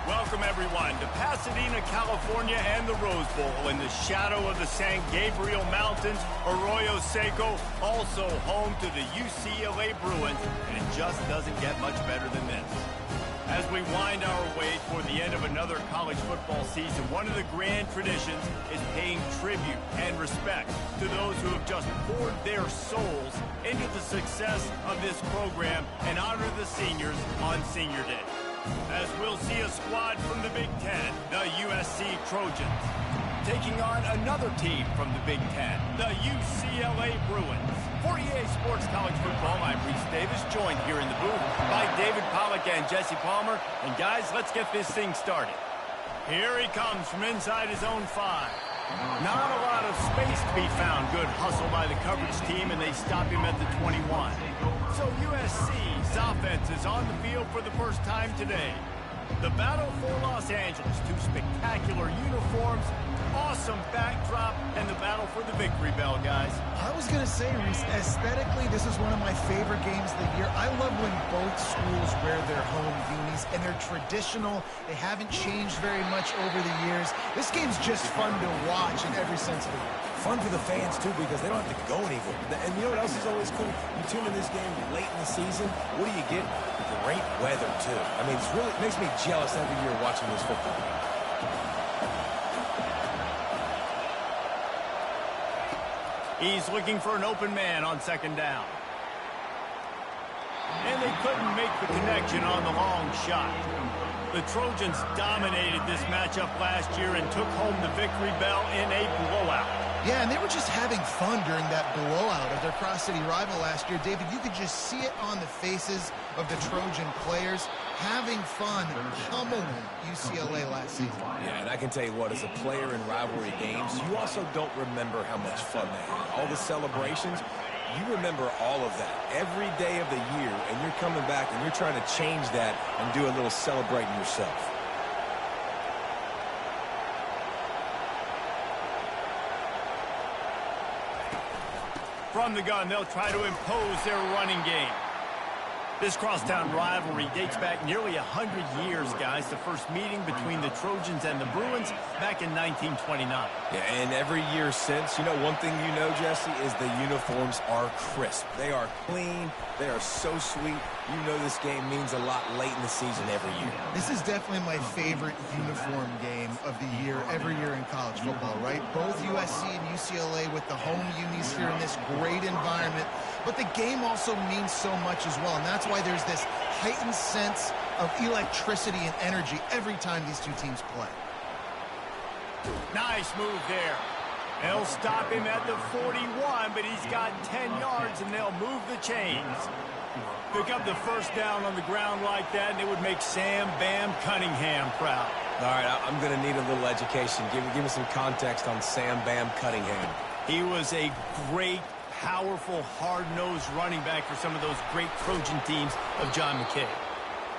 Welcome, everyone, to Pasadena, California and the Rose Bowl in the shadow of the San Gabriel Mountains. Arroyo Seco, also home to the UCLA Bruins, and it just doesn't get much better than this. As we wind our way toward the end of another college football season, one of the grand traditions is paying tribute and respect to those who have just poured their souls into the success of this program and honor the seniors on Senior Day. As we'll see a squad from the Big Ten, the USC Trojans, taking on another team from the Big Ten, the UCLA Bruins. For EA Sports College Football, I'm Reese Davis, joined here in the booth by David Pollack and Jesse Palmer. And guys, let's get this thing started. Here he comes from inside his own 5. Not a lot of space to be found. Good hustle by the coverage team, and they stop him at the 21. So USC's offense is on the field for the first time today. The battle for Los Angeles, 2 spectacular uniforms, awesome backdrop, and the battle for the victory bell, guys. I was going to say, Reese, aesthetically, this is one of my favorite games of the year. I love when both schools wear their home unis, and they're traditional. They haven't changed very much over the years. This game's just fun to watch in every sense of the word. Fun for the fans, too, because they don't have to go anywhere. And you know what else is always cool? You tune in this game late in the season, what do you get? Great weather, too. I mean, it makes me jealous every year watching this football game. He's looking for an open man on second down. And they couldn't make the connection on the long shot. The Trojans dominated this matchup last year and took home the victory bell in a blowout. Yeah, and they were just having fun during that blowout of their cross-city rival last year. David, you could just see it on the faces of the Trojan players, having fun, pummeling UCLA last season. Yeah, and I can tell you what, as a player in rivalry games, you also don't remember how much fun they had. All the celebrations, you remember all of that every day of the year, and you're coming back and you're trying to change that and do a little celebrating yourself. From the gun, they'll try to impose their running game. This crosstown rivalry dates back nearly 100 years, guys. The first meeting between the Trojans and the Bruins back in 1929. Yeah, and every year since, you know, one thing you know, Jesse, is the uniforms are crisp. They are clean. They are so sweet. You know this game means a lot late in the season every year. This is definitely my favorite uniform game of the year, every year in college football, right? Both USC and UCLA with the home unis here in this great environment. But the game also means so much as well, and that's why there's this heightened sense of electricity and energy every time these two teams play. Nice move there. They'll stop him at the 41, but he's got 10 yards, and they'll move the chains. Pick up the first down on the ground like that, and it would make Sam Bam Cunningham proud. All right, I'm going to need a little education. Give me some context on Sam Bam Cunningham. He was a great, powerful, hard-nosed running back for some of those great Trojan teams of John McKay.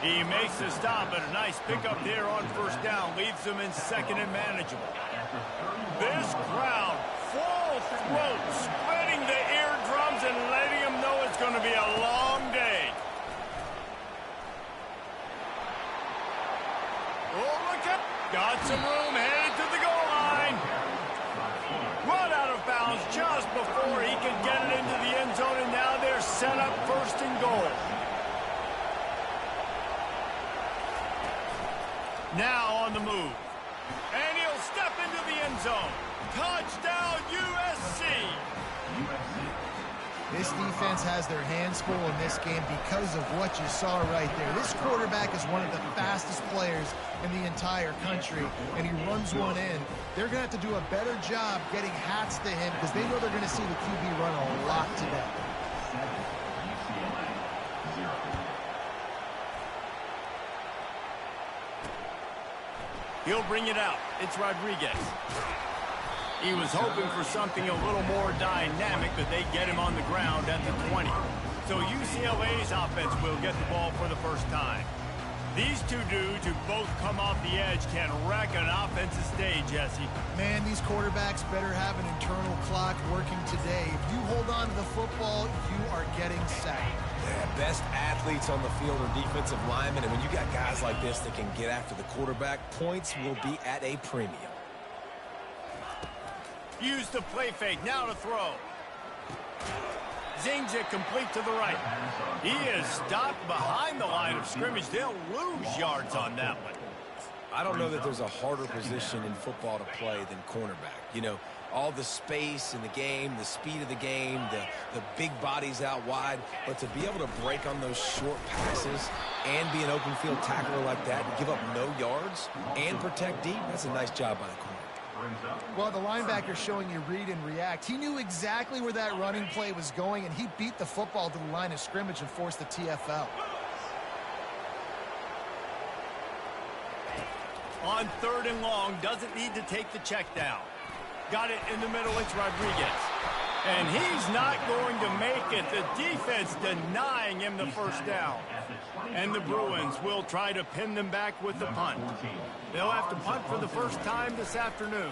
He makes the stop, but a nice pickup there on first down. Leaves them in second and manageable. This crowd, full throat, spreading the eardrums and letting them know it's going to be a long day. Oh, look up. Got some room, headed to the goal line. Run out of bounds just before he could get it into the end zone, and now they're set up first and goal. Now on the move. And he'll step into the end zone. Touchdown, USC! This defense has their hands full in this game because of what you saw right there. This quarterback is one of the fastest players in the entire country, and he runs one in. They're going to have to do a better job getting hats to him because they know they're going to see the QB run a lot today. He'll bring it out. It's Rodriguez. He was hoping for something a little more dynamic, but they get him on the ground at the 20. So UCLA's offense will get the ball for the first time. These two dudes who both come off the edge can wreck an offensive stage, Jesse. Man, these quarterbacks better have an internal clock working today. If you hold on to the football, you are getting sacked. Yeah, best athletes on the field are defensive linemen, and when you got guys like this that can get after the quarterback, points will be at a premium. Use the play fake, now to throw. Zings it complete to the right. He is stopped behind the line of scrimmage. They'll lose yards on that one. I don't know that there's a harder position in football to play than cornerback. You know, all the space in the game, the speed of the game, the big bodies out wide. But to be able to break on those short passes and be an open field tackler like that and give up no yards and protect deep, that's a nice job by the corner. Well, the linebacker showing you read and react. He knew exactly where that running play was going, and he beat the football to the line of scrimmage and forced the TFL. On 3rd and long, doesn't need to take the check down. Got it in the middle, it's Rodriguez. And he's not going to make it. The defense denying him the first down. And the Bruins will try to pin them back with the punt. They'll have to punt for the first time this afternoon.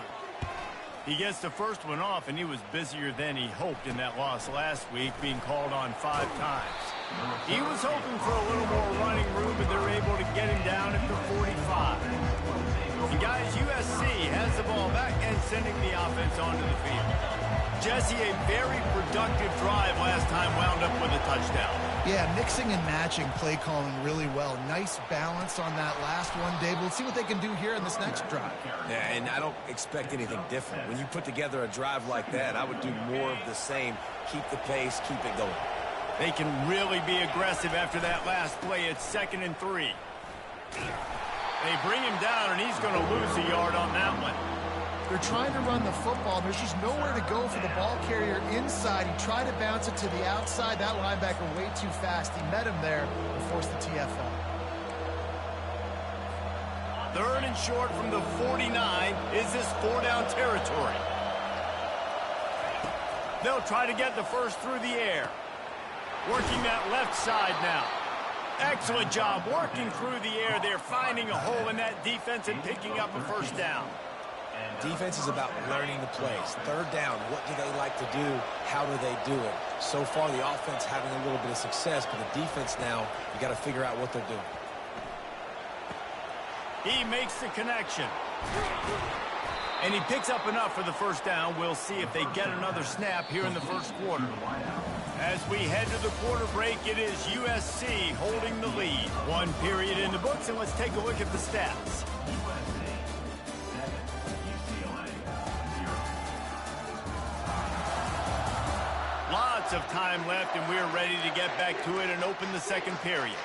He gets the first one off, and he was busier than he hoped in that loss last week, being called on 5 times. He was hoping for a little more running room, but they're able to get him down at the 45. And guys, USC has the ball back and sending the offense onto the field. Jesse, a very productive drive last time, wound up with a touchdown. Yeah, mixing and matching play calling really well. Nice balance on that last one, Dave. We'll see what they can do here in this next drive. Yeah, and I don't expect anything different. When you put together a drive like that, I would do more of the same. Keep the pace, keep it going. They can really be aggressive after that last play. It's 2nd and 3. They bring him down, and he's going to lose a yard on that one. They're trying to run the football. There's just nowhere to go for the ball carrier inside. He tried to bounce it to the outside. That linebacker way too fast. He met him there and forced the TFL. 3rd and short from the 49. Is this 4-down territory? They'll try to get the first through the air. Working that left side now. Excellent job working through the air. They're finding a hole in that defense and picking up a first down. Defense is about learning the plays. 3rd down, what do they like to do? How do they do it? So far, the offense having a little bit of success, but the defense now, you got to figure out what they're doing. He makes the connection. And he picks up enough for the first down. We'll see if they get another snap here in the first quarter. As we head to the quarter break, it is USC holding the lead. 1 period in the books, and let's take a look at the stats. Lots of time left, and we're ready to get back to it and open the 2nd period.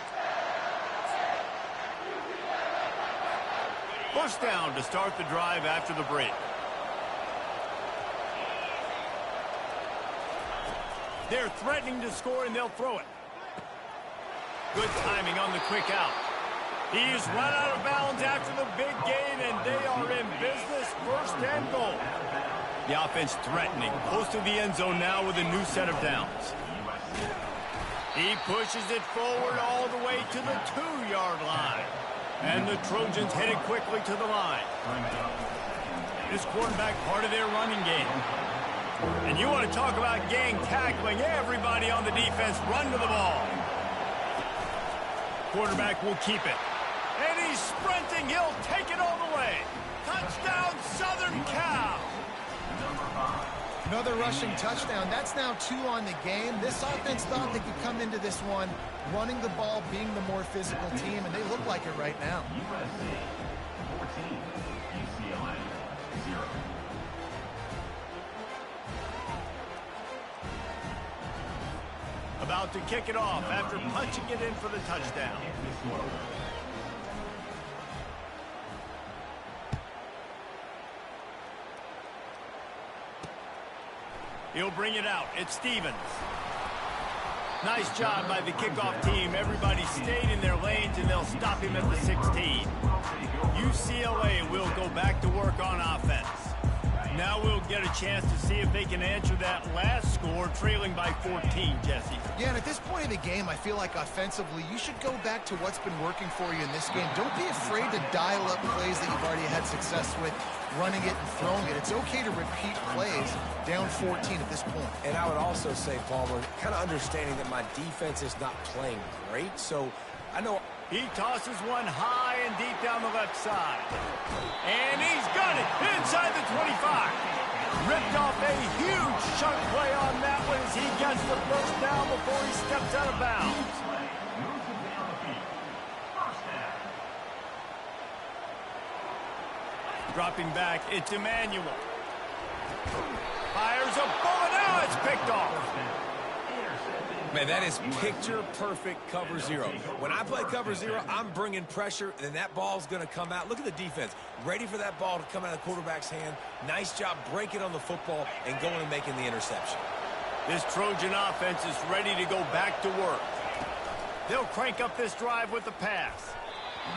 First down to start the drive after the break. They're threatening to score, and they'll throw it. Good timing on the quick out. He's run out of bounds after the big gain, and they are in business. 1st and goal. The offense threatening, close to the end zone now with a new set of downs. He pushes it forward all the way to the 2-yard line. And the Trojans headed quickly to the line. This quarterback part of their running game. And you want to talk about gang tackling. Everybody on the defense run to the ball. Quarterback will keep it. And he's sprinting. He'll take it all the way. Touchdown, Southern Cal. Another rushing touchdown. That's now 2 on the game. This offense thought they could come into this one running the ball, being the more physical team, and they look like it right now. About to kick it off after punching it in for the touchdown. He'll bring it out. It's Stevens. Nice job by the kickoff team. Everybody stayed in their lanes, and they'll stop him at the 16. UCLA will go back to work on offense. Now Now we'll get a chance to see if they can answer that last score, trailing by 14, Jesse. Yeah, and at this point of the game, I feel like offensively, you should go back to what's been working for you in this game. Don't be afraid to dial up plays that you've already had success with, running it and throwing it. It's okay to repeat plays down 14 at this point. And I would also say, Palmer, kind of understanding that my defense is not playing great, so I know... He tosses one high and deep down the left side. And he's got it inside the 25. Ripped off a huge chunk play on that one as he gets the first down before he steps out of bounds. Dropping back, it's Emmanuel. Fires a bullet, now it's picked off. Man, that is picture-perfect cover zero. When I play cover zero, I'm bringing pressure, and that ball's going to come out. Look at the defense. Ready for that ball to come out of the quarterback's hand. Nice job breaking on the football and going and making the interception. This Trojan offense is ready to go back to work. They'll crank up this drive with the pass.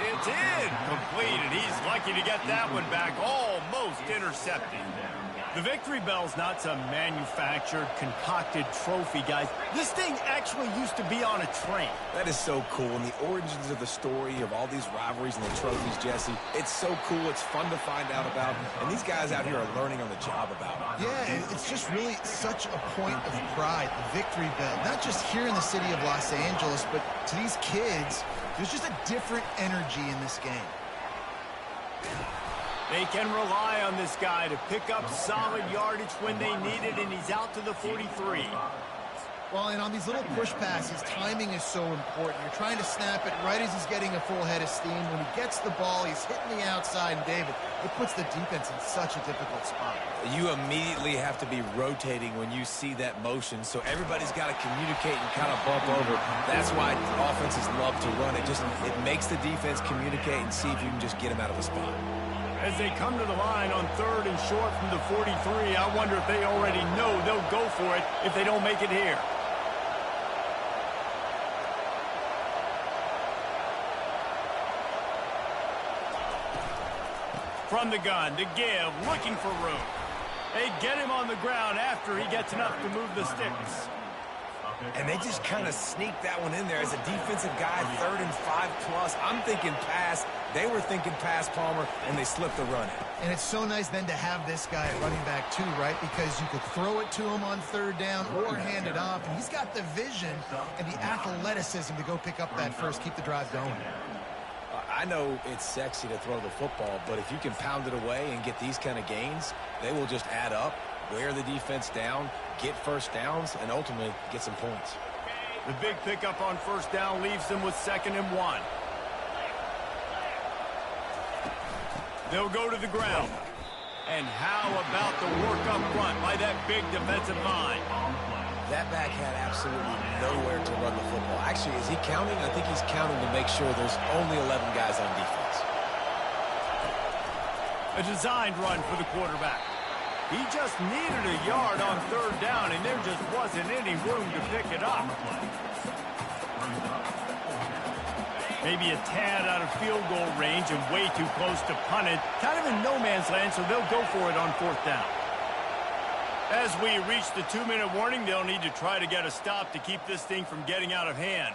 It's incomplete, and he's lucky to get that one back, almost intercepted. The victory bell's not some manufactured, concocted trophy, guys. This thing actually used to be on a train. That is so cool, and the origins of the story of all these rivalries and the trophies, Jesse, it's so cool. It's fun to find out about, and these guys out here are learning on the job about it. Yeah, it's just really such a point of pride, the victory bell. Not just here in the city of Los Angeles, but to these kids, there's just a different energy in this game. They can rely on this guy to pick up solid yardage when they need it, and he's out to the 43. Well, and on these little push passes, timing is so important. You're trying to snap it right as he's getting a full head of steam. When he gets the ball, he's hitting the outside, and David, it puts the defense in such a difficult spot. You immediately have to be rotating when you see that motion, so everybody's got to communicate and kind of bump over. That's why offenses love to run it. It makes the defense communicate and see if you can just get them out of the spot. As they come to the line on 3rd and short from the 43, I wonder if they already know they'll go for it if they don't make it here. From the gun, to give, looking for room. They get him on the ground after he gets enough to move the sticks. And they just kind of sneak that one in there as a defensive guy, 3rd and 5+. I'm thinking pass. They were thinking pass, Palmer, and they slipped the run in. And it's so nice then to have this guy at running back too, right? Because you could throw it to him on 3rd down or hand it off. And he's got the vision and the athleticism to go pick up that first, keep the drive going. I know it's sexy to throw the football, but if you can pound it away and get these kind of gains, they will just add up, wear the defense down, get first downs, and ultimately get some points. The big pickup on 1st down leaves them with 2nd and 1. They'll go to the ground. And how about the work up front by that big defensive line? That back had absolutely nowhere to run the football. Actually, is he counting? I think he's counting to make sure there's only 11 guys on defense. A designed run for the quarterback. He just needed a yard on 3rd down, and there just wasn't any room to pick it up. Maybe a tad out of field goal range and way too close to punt it. Kind of in no man's land, so they'll go for it on 4th down. As we reach the 2-minute warning, they'll need to try to get a stop to keep this thing from getting out of hand.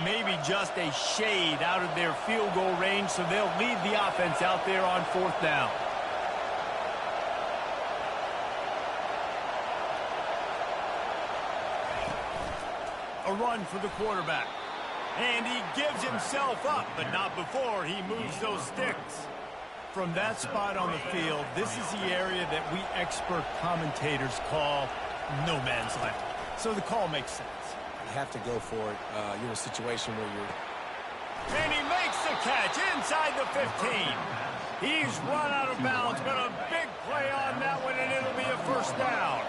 Maybe just a shade out of their field goal range, so they'll leave the offense out there on 4th down. A run for the quarterback. And he gives himself up, but not before he moves those sticks. From that spot on the field, this is the area that we expert commentators call no man's land. So the call makes sense. You have to go for it. You're in a situation where you're... And he makes the catch inside the 15. He's run out of bounds, but a big play on that one, and it'll be a 1st down.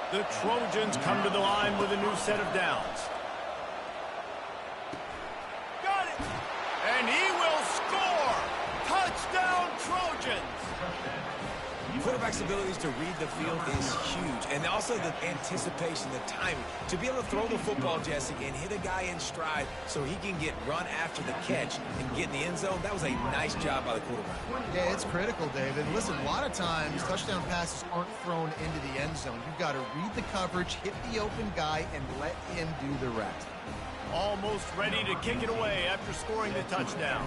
The Trojans come to the line with a new set of downs. And he will score! Touchdown, Trojans! quarterback's abilities to read the field is huge. And also the anticipation, the timing. To be able to throw the football, Jesse, and hit a guy in stride so he can get run after the catch and get in the end zone, that was a nice job by the quarterback. Yeah, it's critical, David. Listen, a lot of times touchdown passes aren't thrown into the end zone. You've got to read the coverage, hit the open guy, and let him do the rest. Almost ready to kick it away after scoring the touchdown.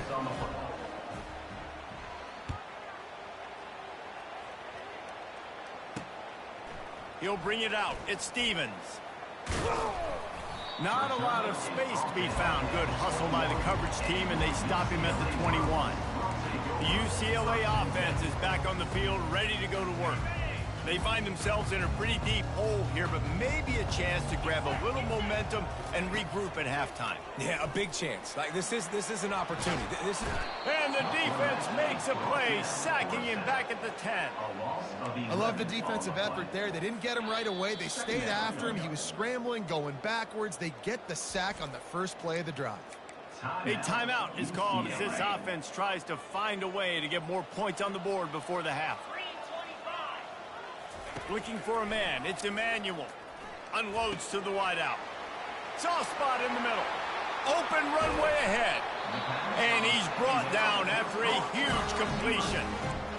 He'll bring it out. It's Stevens. Not a lot of space to be found. Good hustle by the coverage team, and they stop him at the 21. The UCLA offense is back on the field, ready to go to work. They find themselves in a pretty deep hole here, but maybe a chance to grab a little momentum and regroup at halftime. Yeah, a big chance. Like this is an opportunity. And the defense makes a play, sacking him back at the 10. I love the defensive effort there. They didn't get him right away. They stayed after him. He was scrambling, going backwards. They get the sack on the first play of the drive. A timeout is called as this offense tries to find a way to get more points on the board before the half. Looking for a man. It's Emmanuel. Unloads to the wideout. Soft spot in the middle. Open runway ahead. And he's brought down after a huge completion.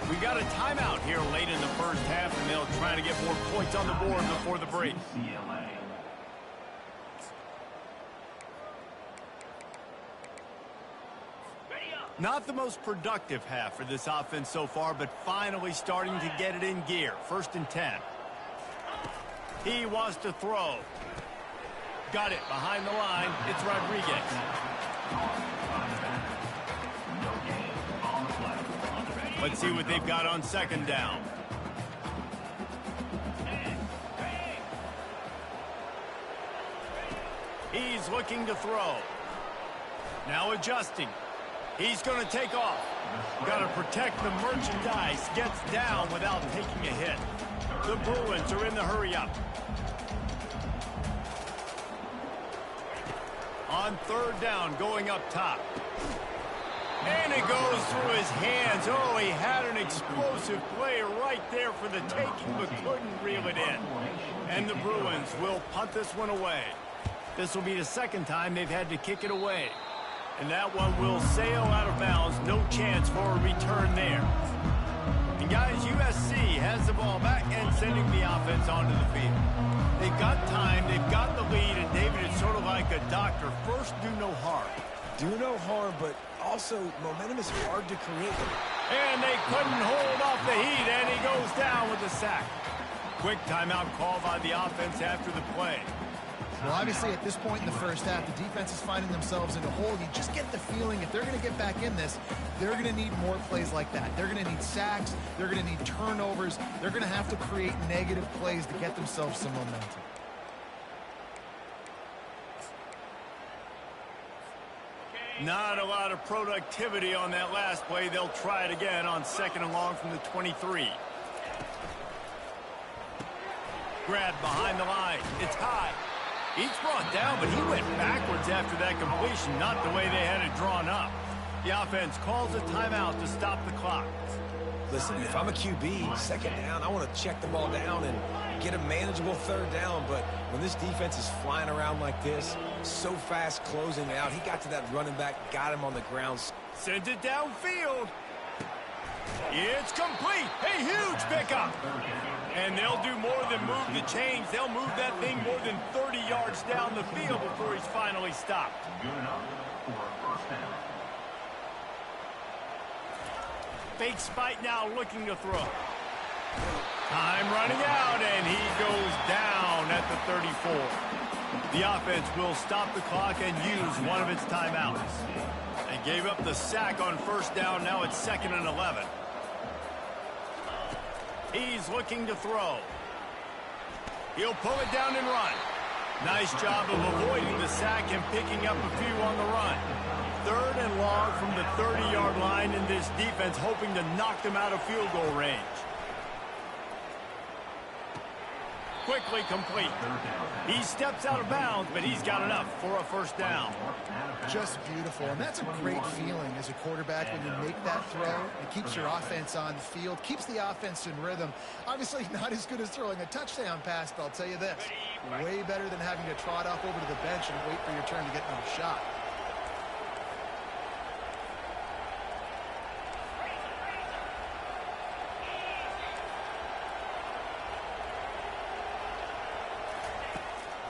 We got a timeout here late in the first half, and they'll try to get more points on the board before the break. Not the most productive half for this offense so far, but finally starting to get it in gear. 1st and 10. He wants to throw. Got it behind the line. It's Rodriguez. Let's see what they've got on 2nd down. He's looking to throw. Now adjusting. He's going to take off. Got to protect the merchandise. Gets down without taking a hit. The Bruins are in the hurry-up. On 3rd down, going up top. And it goes through his hands. Oh, he had an explosive play right there for the taking, but couldn't reel it in. And the Bruins will punt this one away. This will be the 2nd time they've had to kick it away. And that one will sail out of bounds. No chance for a return there. And guys, USC has the ball back and sending the offense onto the field. They've got time, they've got the lead, and David, it's sort of like a doctor. First, do no harm. Do no harm, but also momentum is hard to create. And they couldn't hold off the heat, and he goes down with the sack. Quick timeout call by the offense after the play. Well, obviously, at this point in the first half, the defense is finding themselves in a hole. You just get the feeling if they're going to get back in this, they're going to need more plays like that. They're going to need sacks. They're going to need turnovers. They're going to have to create negative plays to get themselves some momentum. Not a lot of productivity on that last play. They'll try it again on 2nd and long from the 23. Grab behind the line. It's high. He's brought down, but he went backwards after that completion, not the way they had it drawn up. The offense calls a timeout to stop the clock. Listen, if I'm a QB, 2nd down, I want to check the ball down and get a manageable 3rd down. But when this defense is flying around like this, so fast closing out, he got to that running back, got him on the ground. Sent it downfield. It's complete. A huge pickup. And they'll do more than move the chains. They'll move that thing more than 30 yards down the field before he's finally stopped. Fake spike now looking to throw. Time running out, and he goes down at the 34. The offense will stop the clock and use one of its timeouts. They gave up the sack on 1st down. Now it's 2nd and 11. He's looking to throw. He'll pull it down and run. Nice job of avoiding the sack and picking up a few on the run. 3rd and long from the 30-yard line, in this defense hoping to knock them out of field goal range. quickly complete. He steps out of bounds, but he's got enough for a first down. Just beautiful, and that's a great feeling as a quarterback when you make that throw. It keeps your offense on the field, keeps the offense in rhythm. Obviously not as good as throwing a touchdown pass, but I'll tell you this, way better than having to trot off over to the bench and wait for your turn to get another shot.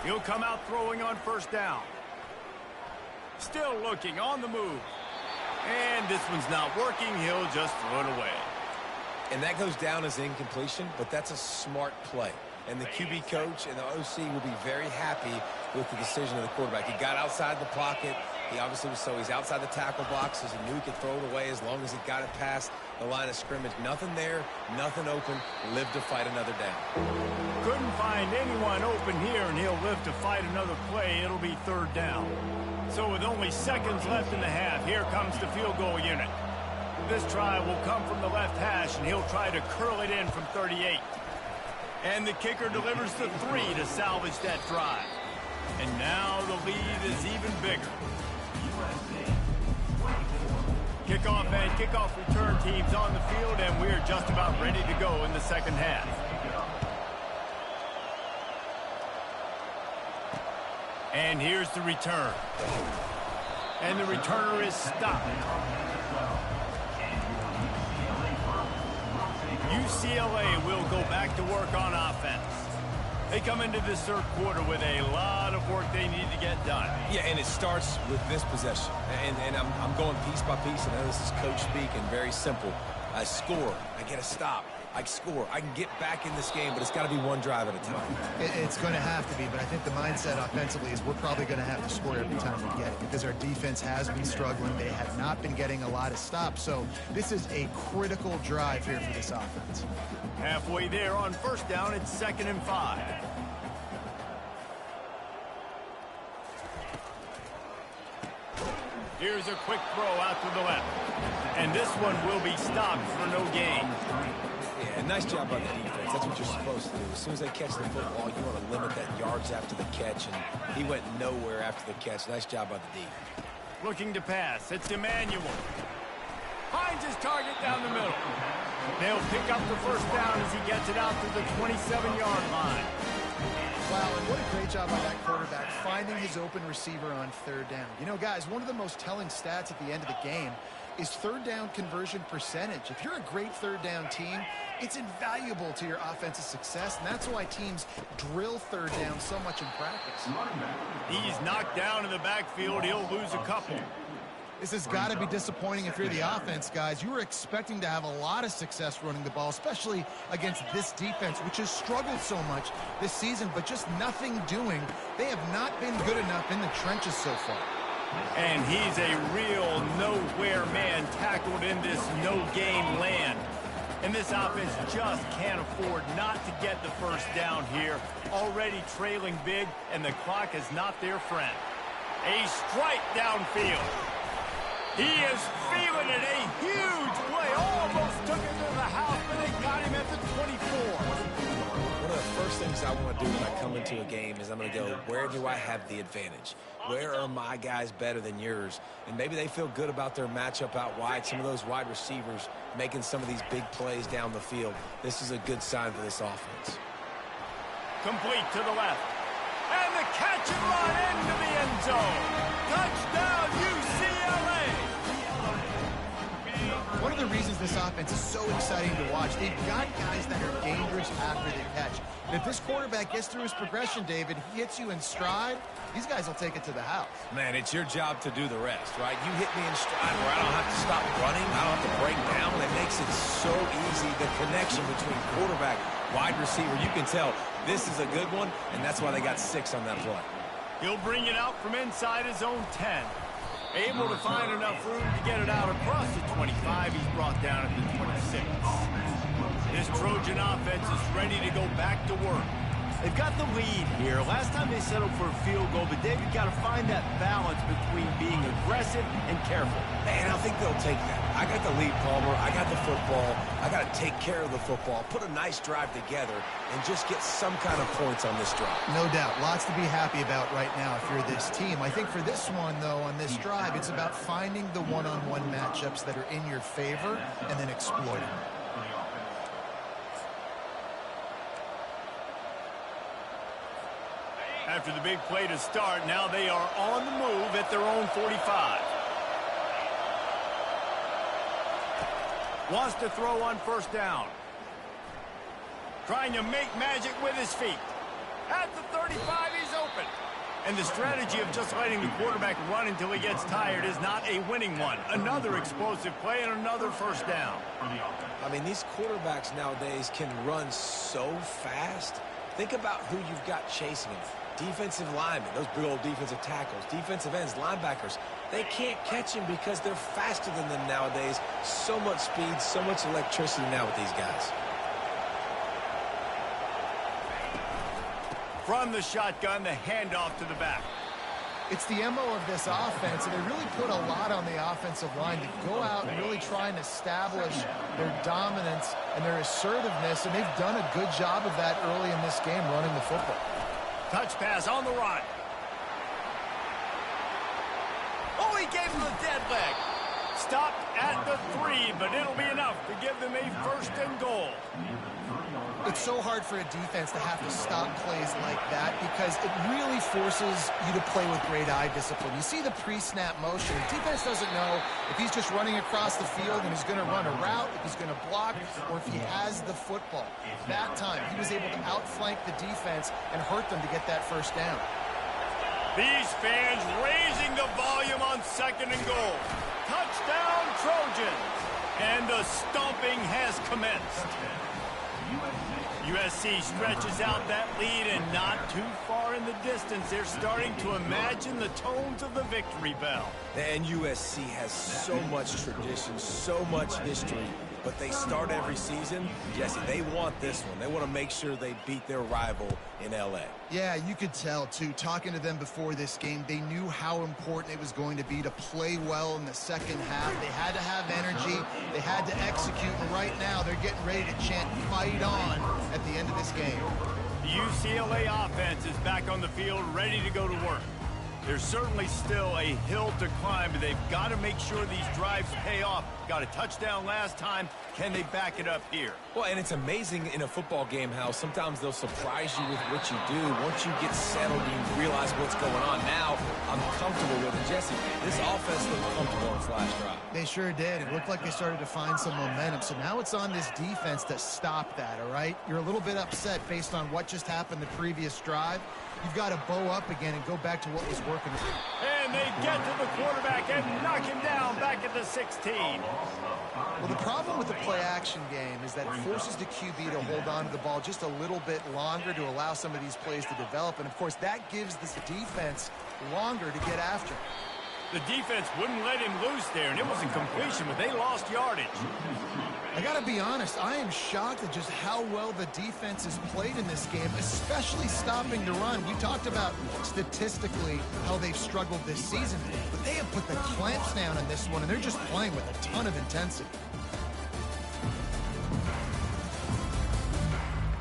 He'll come out throwing on first down. Still looking on the move. And this one's not working. He'll just throw it away. And that goes down as incompletion, but that's a smart play. And the QB coach and the OC will be very happy with the decision of the quarterback. He got outside the pocket. He obviously was he's outside the tackle boxes and knew he could throw it away as long as he got it past the line of scrimmage. Nothing there, nothing open. Live to fight another down. Couldn't find anyone open here, and he'll live to fight another play. It'll be third down. So with only seconds left in the half, here comes the field goal unit. This try will come from the left hash, and he'll try to curl it in from 38. And the kicker delivers the 3 to salvage that drive. And now the lead is even bigger. Kickoff and kickoff return teams on the field, and we're just about ready to go in the second half. And here's the return. And the returner is stopped. UCLA will go back to work on offense. They come into this third quarter with a lot of work they need to get done. Yeah, and it starts with this possession. And I'm going piece by piece, and I know this is coach speak and very simple. I score. I get a stop. I score. I can get back in this game, but it's got to be one drive at a time. It's going to have to be, but I think the mindset offensively is we're probably going to have to score every time we get it because our defense has been struggling. They have not been getting a lot of stops, so this is a critical drive here for this offense. Halfway there on first down, it's 2nd and 5. Here's a quick throw out to the left. And this one will be stopped for no gain. Yeah, nice job by the defense. That's what you're supposed to do. As soon as they catch the football, you want to limit that yards after the catch, and he went nowhere after the catch. Nice job by the D. Looking to pass. It's Emmanuel. Finds his target down the middle. They'll pick up the first down as he gets it out to the 27-yard line. Wow, and what a great job by that quarterback finding his open receiver on third down. You know, guys, one of the most telling stats at the end of the game is third down conversion percentage. If you're a great third down team, it's invaluable to your offensive success, and that's why teams drill third down so much in practice. He's knocked down in the backfield. He'll lose a couple. This has got to be disappointing if you're the offense, guys. You were expecting to have a lot of success running the ball, especially against this defense, which has struggled so much this season, but just nothing doing. They have not been good enough in the trenches so far. And he's a real nowhere man tackled in this no-game land. And this offense just can't afford not to get the first down here. Already trailing big, and the clock is not their friend. A strike downfield. He is feeling it, a huge play. Almost took it to the house, but they got him at the 24. One of the first things I want to do when I come into a game is I'm going to go, where do I have the advantage? Where are my guys better than yours? And maybe they feel good about their matchup out wide. Some of those wide receivers making some of these big plays down the field. This is a good sign for this offense. Complete to the left. And the catch and run into the end zone. Touchdown, UCLA. One of the reasons this offense is so exciting to watch, they've got guys that are dangerous after they catch. And if this quarterback gets through his progression, David, he hits you in stride, these guys will take it to the house. Man, it's your job to do the rest, right? You hit me in stride where I don't have to stop running. I don't have to break down. It makes it so easy, the connection between quarterback, wide receiver. You can tell this is a good one, and that's why they got 6 on that play. He'll bring it out from inside his own 10. Able to find enough room to get it out across the 25. He's brought down at the 26. This Trojan offense is ready to go back to work. They've got the lead here. Last time they settled for a field goal, but David got to find that balance between being aggressive and careful. And I think they'll take that. I got the lead, Palmer. I got the football. I got to take care of the football, put a nice drive together, and just get some kind of points on this drive. No doubt. Lots to be happy about right now if you're this team. I think for this one, though, on this drive, it's about finding the one-on-one matchups that are in your favor and then exploiting them. After the big play to start, now they are on the move at their own 45. Wants to throw on first down. Trying to make magic with his feet. At the 35, he's open. And the strategy of just letting the quarterback run until he gets tired is not a winning one. Another explosive play and another first down. I mean, these quarterbacks nowadays can run so fast. Think about who you've got chasing him. Defensive linemen, those big old defensive tackles, defensive ends, linebackers. They can't catch him because they're faster than them nowadays. So much speed, so much electricity now with these guys. From the shotgun, the handoff to the back. It's the MO of this offense, and they really put a lot on the offensive line to go out and really try and establish their dominance and their assertiveness, and they've done a good job of that early in this game running the football. Touch pass on the run. Oh, he gave him a dead leg. Stopped at the 3, but it'll be enough to give them a first and goal. It's so hard for a defense to have to stop plays like that because it really forces you to play with great eye discipline. You see the pre-snap motion. The defense doesn't know if he's just running across the field and he's going to run a route, if he's going to block, or if he has the football. That time, he was able to outflank the defense and hurt them to get that first down. These fans raising the volume on second and goal. Touchdown, Trojans! And the stomping has commenced. USC stretches out that lead, and not too far in the distance, they're starting to imagine the tones of the victory bell. And USC has so much tradition, so much history, but they start every season. Jesse, they want this one. They want to make sure they beat their rival in L.A. Yeah, you could tell, too. Talking to them before this game, they knew how important it was going to be to play well in the second half. They had to have energy. They had to execute. And right now, they're getting ready to chant, "Fight on," at the end of this game. The UCLA offense is back on the field, ready to go to work. There's certainly still a hill to climb, but they've got to make sure these drives pay off. Got a touchdown last time. Can they back it up here? Well, and it's amazing in a football game how sometimes they'll surprise you with what you do. Once you get settled, you realize what's going on. Now, I'm comfortable with it. Jesse, this offense looked comfortable on flash drive. They sure did. It looked like they started to find some momentum. So now it's on this defense to stop that, all right? You're a little bit upset based on what just happened the previous drive. You've got to bow up again and go back to what was working. And they get to the quarterback and knock him down back at the 16. Well, the problem with the play-action game is that it forces the QB to hold on to the ball just a little bit longer to allow some of these plays to develop. And, of course, that gives this defense longer to get after. The defense wouldn't let him loose there, and it was a completion, but they lost yardage. I got to be honest, I am shocked at just how well the defense has played in this game, especially stopping the run. We talked about statistically how they've struggled this season, but they have put the clamps down on this one, and they're just playing with a ton of intensity.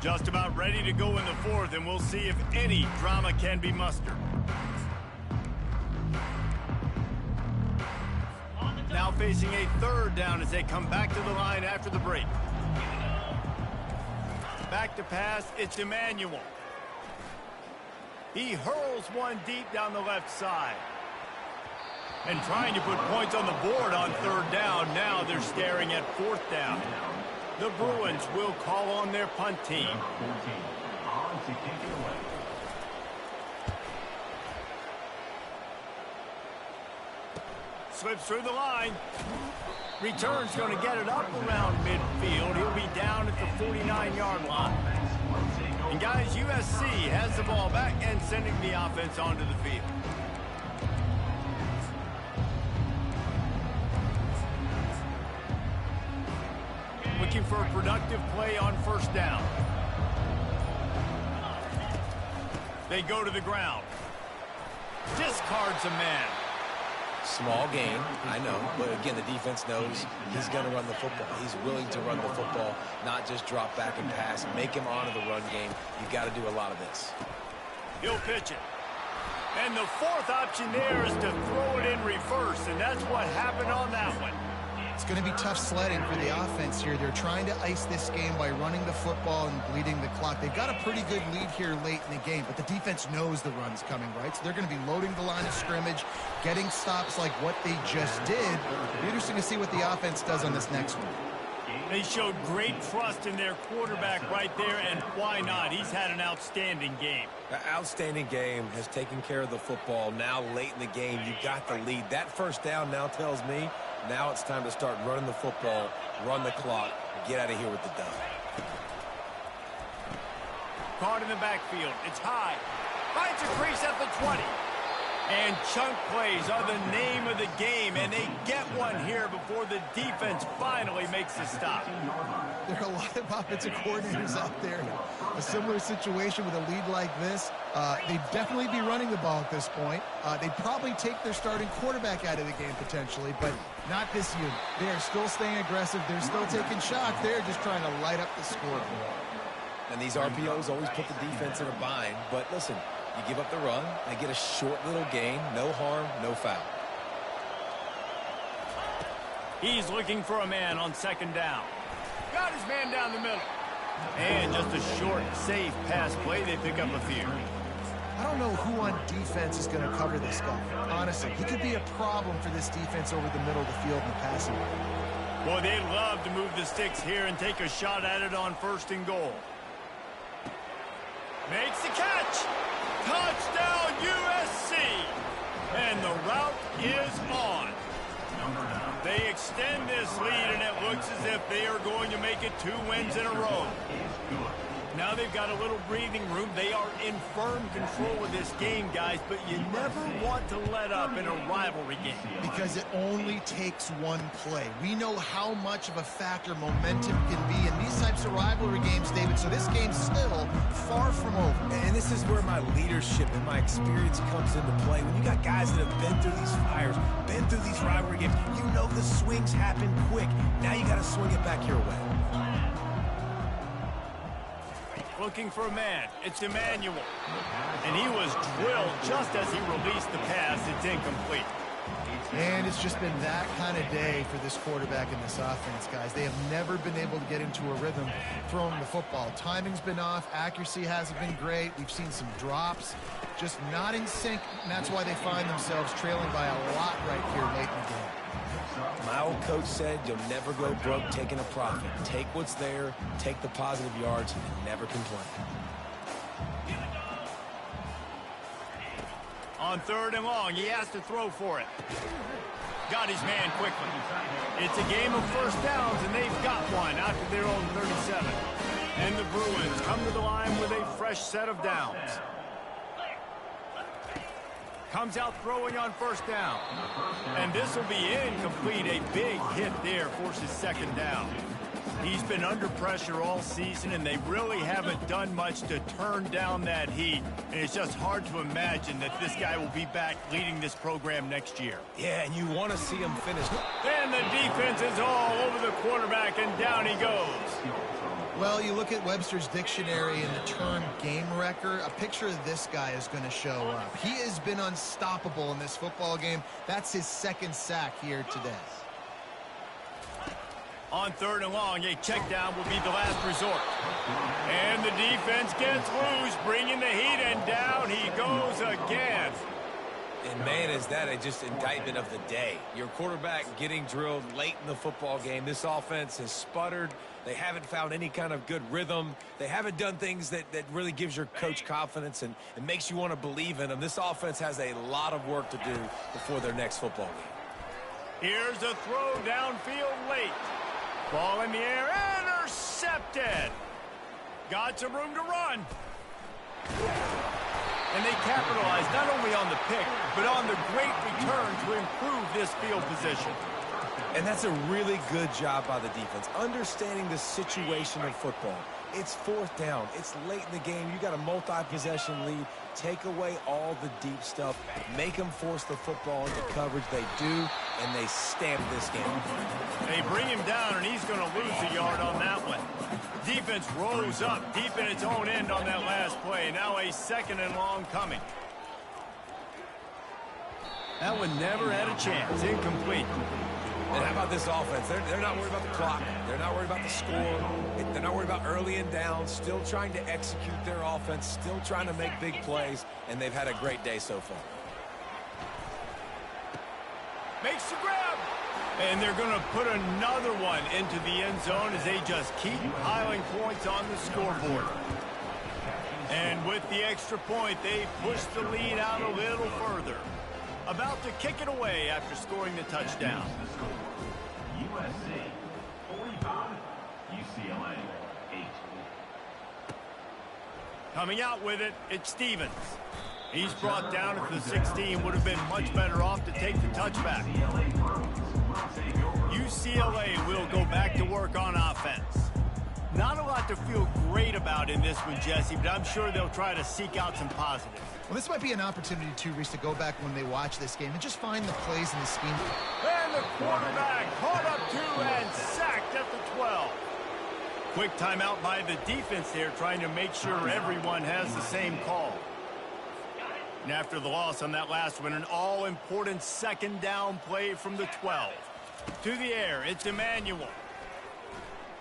Just about ready to go in the fourth, and we'll see if any drama can be mustered. Now facing a third down as they come back to the line after the break. Back to pass, it's Emmanuel. He hurls one deep down the left side. And trying to put points on the board on third down. Now they're staring at fourth down. The Bruins will call on their punt team. Slips through the line. Return's going to get it up around midfield. He'll be down at the 49-yard line. And guys, USC has the ball back and sending the offense onto the field. Looking for a productive play on first down. They go to the ground. Discards a man. Small gain, I know, but again, the defense knows he's going to run the football. He's willing to run the football, not just drop back and pass, make him honor the run game. You got to do a lot of this. He'll pitch it. And the fourth option there is to throw it in reverse, and that's what happened on that one. It's going to be tough sledding for the offense here. They're trying to ice this game by running the football and bleeding the clock. They've got a pretty good lead here late in the game, but the defense knows the run's coming, right? So they're going to be loading the line of scrimmage, getting stops like what they just did. It'll be interesting to see what the offense does on this next one. They showed great trust in their quarterback right there, and why not? He's had an outstanding game. An outstanding game, has taken care of the football. Now late in the game, you got the lead. That first down now tells me now it's time to start running the football, run the clock, get out of here with the dub. Caught in the backfield. It's high. Finds a crease at the 20. And chunk plays are the name of the game, and they get one here before the defense finally makes the stop. There are a lot of offensive coordinators out there in a similar situation with a lead like this. They'd definitely be running the ball at this point. They'd probably take their starting quarterback out of the game potentially, but not this unit. They are still staying aggressive. They're still taking shots. They're just trying to light up the scoreboard. And these RPOs always put the defense in a bind, but listen, you give up the run, they get a short little gain, no harm, no foul. He's looking for a man on second down. Got his man down the middle. And just a short, safe pass play. They pick up a few. I don't know who on defense is going to cover this guy. Honestly, he could be a problem for this defense over the middle of the field in the passing game. Boy, they'd love to move the sticks here and take a shot at it on 1st and goal. Makes the catch. Touchdown, USC. And the route is on. They extend this lead, and it looks as if they are going to make it 2 wins in a row. Now they've got a little breathing room. They are in firm control of this game, guys, but you never want to let up in a rivalry game. Because it only takes one play. We know how much of a factor momentum can be in these types of rivalry games, David, so this game's still far from over. And this is where my leadership and my experience comes into play. When you got guys that have been through these fires, been through these rivalry games, you know the swings happen quick. Now you got to swing it back your way. Looking for a man. It's Emmanuel. And he was drilled just as he released the pass. It's incomplete. And it's just been that kind of day for this quarterback and this offense, guys. They have never been able to get into a rhythm throwing the football. Timing's been off. Accuracy hasn't been great. We've seen some drops. Just not in sync, and that's why they find themselves trailing by a lot right here late in the game. My old coach said you'll never go broke taking a profit. Take what's there, take the positive yards, and never complain. On 3rd and long, he has to throw for it. Got his man quickly. It's a game of first downs, and they've got one out to their own 37. And the Bruins come to the line with a fresh set of downs. Comes out throwing on 1st down. And this will be incomplete. A big hit there forces 2nd down. He's been under pressure all season, and they really haven't done much to turn down that heat. And it's just hard to imagine that this guy will be back leading this program next year. Yeah, and you want to see him finish. And the defense is all over the quarterback, and down he goes. Well, you look at Webster's dictionary and the term game wrecker, a picture of this guy is going to show up. He has been unstoppable in this football game. That's his 2nd sack here today. On 3rd and long, a check down will be the last resort. And the defense gets loose, bringing the heat, and down he goes again. And man, is that a just indictment of the day. Your quarterback getting drilled late in the football game. This offense has sputtered. They haven't found any kind of good rhythm. They haven't done things that really gives your coach confidence and makes you want to believe in them. This offense has a lot of work to do before their next football game. Here's a throw downfield late. Ball in the air, intercepted. Got some room to run. And they capitalized not only on the pick, but on the great return to improve this field position. And that's a really good job by the defense, understanding the situation of football. It's fourth down. It's late in the game. You got a multi-possession lead. Take away all the deep stuff. Make them force the football into coverage. They do, and they stamp this game. They bring him down, and he's going to lose a yard on that one. Defense rose up deep in its own end on that last play. Now a 2nd and long coming. That one never had a chance. Incomplete. And how about this offense? They're not worried about the clock. They're not worried about the score. They're not worried about early and down. Still trying to execute their offense. Still trying to make big plays. And they've had a great day so far. Makes the grab. And they're going to put another one into the end zone as they just keep piling points on the scoreboard. And with the extra point, they push the lead out a little further. About to kick it away after scoring the touchdown. USC 45, UCLA 8. Coming out with it, it's Stevens. He's brought down at the 16. Would have been much better off to take the touchback. UCLA will go back to work on offense. Not a lot to feel great about in this one, Jesse, but I'm sure they'll try to seek out some positives. Well, this might be an opportunity, too, Reese, to go back when they watch this game and just find the plays in the scheme. And the quarterback caught up to and sacked at the 12. Quick timeout by the defense there, trying to make sure everyone has the same call. And after the loss on that last one, an all-important 2nd down play from the 12. To the air, it's Emmanuel.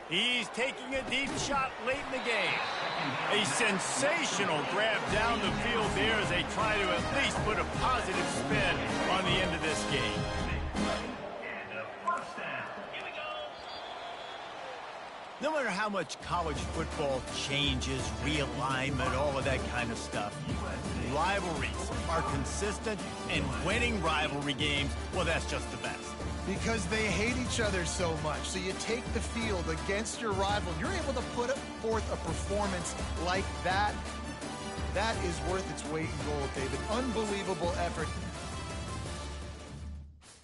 He's taking a deep shot late in the game. A sensational grab down the field there as they try to at least put a positive spin on the end of this game. No matter how much college football changes, realignment, all of that kind of stuff, rivalries are consistent, and winning rivalry games, well, that's just the best. Because they hate each other so much. So you take the field against your rival. You're able to put forth a performance like that. That is worth its weight in gold, David. Unbelievable effort.